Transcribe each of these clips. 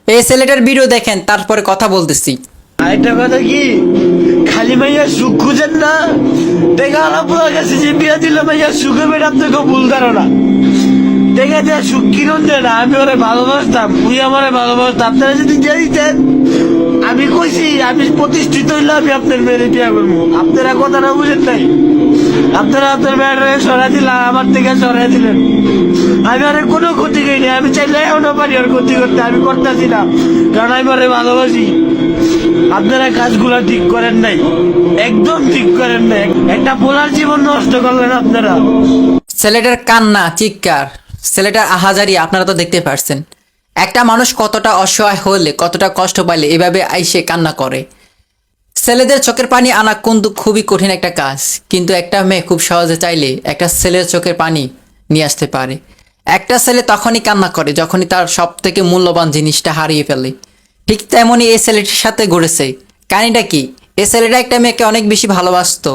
এই ছেলেটার ভিডিও দেখেন, তারপরে কথা বলতেছি। আরেকটা কথা কি, খালি মাইয়া সুখ খুঁজেন না, দেখা আপনার কাছে যে বিয়া দিল মাইয়া সুখ হবে আপনাকে ভুল ধারণা। দেখা যায় সুখ কিরণ দেয় না, আমি ওরে ভালোবাসতাম, উনি আমারে ভালোবাসতাম। আপনারা যদি দিয়ে দিতেন, আমি কইছি আমি প্রতিষ্ঠিত হইলে আমি আপনার মেয়েরে বিয়া করবো। আপনারা কথাটা বুঝেন নাই, আপনারা আপনার মেয়েটারে সরাই দিলেন, আমার থেকে সরাই দিলেন। আমি আর কোনো ক্ষতি করিনি, আমি চাইলে এখনো পারি ওর ক্ষতি করতে, আমি করতেছি না, কারণ আমি ওরে ভালোবাসি। আপনারা কাজগুলা ঠিক করেন নাই, একদম ঠিক করেন নাই, একটা পোলার জীবন নষ্ট করলেন আপনারা। ছেলেটার কান্না, চিৎকার, ছেলেটার আহাজারি আপনারা তো দেখতে পারছেন। একটা মানুষ কতটা অসহায় হলে, কতটা কষ্ট পাইলে এভাবে আইসে কান্না করে। ছেলেদের চোখের পানি আনা কিন্তু খুবই কঠিন একটা কাজ, কিন্তু একটা মেয়ে খুব সহজে চাইলে একটা ছেলের চোখের পানি নিয়ে আসতে পারে। একটা ছেলে তখনই কান্না করে যখনই তার সব থেকে মূল্যবান জিনিসটা হারিয়ে ফেলে। ঠিক তেমনই এই ছেলেটির সাথে ঘটেছে। কাহিনীটা কি, এই ছেলেটা একটা মেয়েকে অনেক বেশি ভালোবাসতো,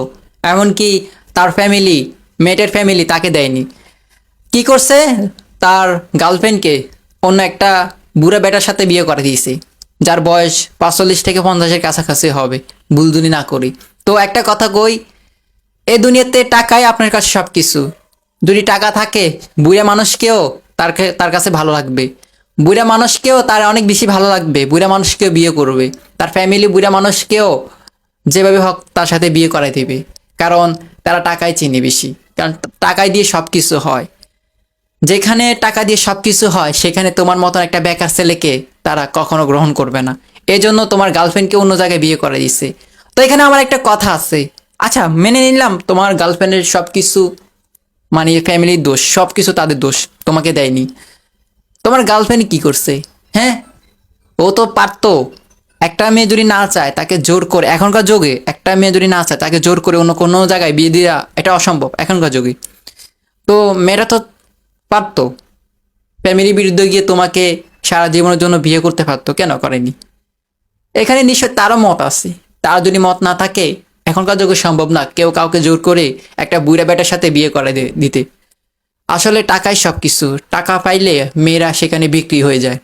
এমনকি তার ফ্যামিলি, মেয়েটার ফ্যামিলি তাকে দেয়নি। কি করছে, তার গার্লফ্রেন্ডকে অন্য একটা বুড়া বেটার সাথে বিয়ে করে দিয়েছে, যার বয়স 45 থেকে 50-এর কাছাকাছি হবে, ভুলদুনি না করি। তো একটা কথা কই, এই দুনিয়াতে টাকাই আপনার কাছে সব কিছু। যদি টাকা থাকে, বুড়া মানুষকেও তার কাছে ভালো লাগবে, বুড়া মানুষকেও তার অনেক বেশি ভালো লাগবে, বুড়া মানুষকেও বিয়ে করবে, তার ফ্যামিলি বুড়া মানুষকেও যেভাবে হোক তার সাথে বিয়ে করাই দেবে, কারণ তারা টাকাই চিনে বেশি, কারণ টাকাই দিয়ে সব কিছু হয়। যেখানে টাকা দিয়ে সব কিছু হয়, সেখানে তোমার মতন একটা বেকার ছেলেকে তারা কখনো গ্রহণ করবে না। এই জন্য তোমার গার্লফ্রেন্ডকে অন্য জায়গায় বিয়ে করে দিচ্ছে। তো এখানে আমার একটা কথা আছে, আচ্ছা মেনে নিলাম তোমার গার্লফ্রেন্ডের সব কিছু, মানে ফ্যামিলির দোষ, সব কিছু তাদের দোষ, তোমাকে দেয়নি। তোমার গার্লফ্রেন্ড কি করছে? হ্যাঁ, ও তো পারতো, একটা মেয়ে যদি না চায় তাকে জোর করে, এখনকার যুগে একটা মেয়ে যদি না চায় তাকে জোর করে অন্য কোনো জায়গায় বিয়ে দেওয়া এটা অসম্ভব এখনকার যুগে। তো মেয়েরা তো পারতো ফ্যামিলির বিরুদ্ধে গিয়ে তোমাকে সারা জীবনের জন্য বিয়ে করতে পারতো, কেন করেনি? এখানে নিশ্চয় তারও মত আছে। তার যদি মত না থাকে, এখনকার যুগে সম্ভব না কেউ কাউকে জোর করে একটা বুড়া বেটার সাথে বিয়ে করে দিতে। আসলে টাকাই সব কিছু, টাকা পাইলে মেয়েরা সেখানে বিক্রি হয়ে যায়।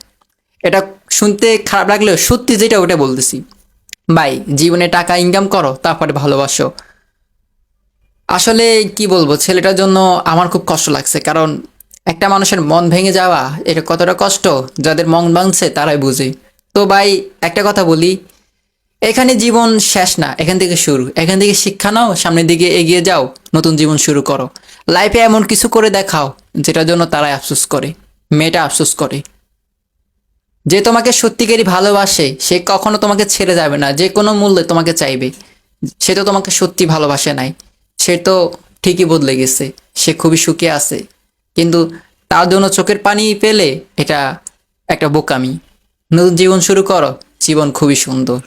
এটা শুনতে খারাপ লাগলেও সত্যি যেটা ওটা বলতেছি। ভাই, জীবনে টাকা ইনকাম করো, তারপরে ভালোবাসো। আসলে কি বলবো, ছেলেটার জন্য আমার খুব কষ্ট লাগছে, কারণ একটা মানুষের মন ভেঙে যাওয়া এটা কতটা কষ্ট, যাদের মন ভাঙছে তারাই বুঝে। তো ভাই, একটা কথা বলি, এখানে জীবন শেষ না, এখান থেকে শুরু। এখান থেকে শিক্ষা নাও, সামনের দিকে এগিয়ে যাও, নতুন জীবন শুরু করো। লাইফে এমন কিছু করে দেখাও যেটার জন্য তারাই আফসোস করে, মেয়েটা আফসোস করে। যে তোমাকে সত্যিকারই ভালোবাসে সে কখনো তোমাকে ছেড়ে যাবে না, যে কোনো মূল্যে তোমাকে চাইবে। সে তো তোমাকে সত্যি ভালোবাসে নাই, সে তো ঠিকই বদলে গেছে, সে খুবই সুখে আছে, কিন্তু তার জন্য চোখের পানি পেলে এটা একটা বোকামি। নতুন জীবন শুরু করো, জীবন খুবই সুন্দর।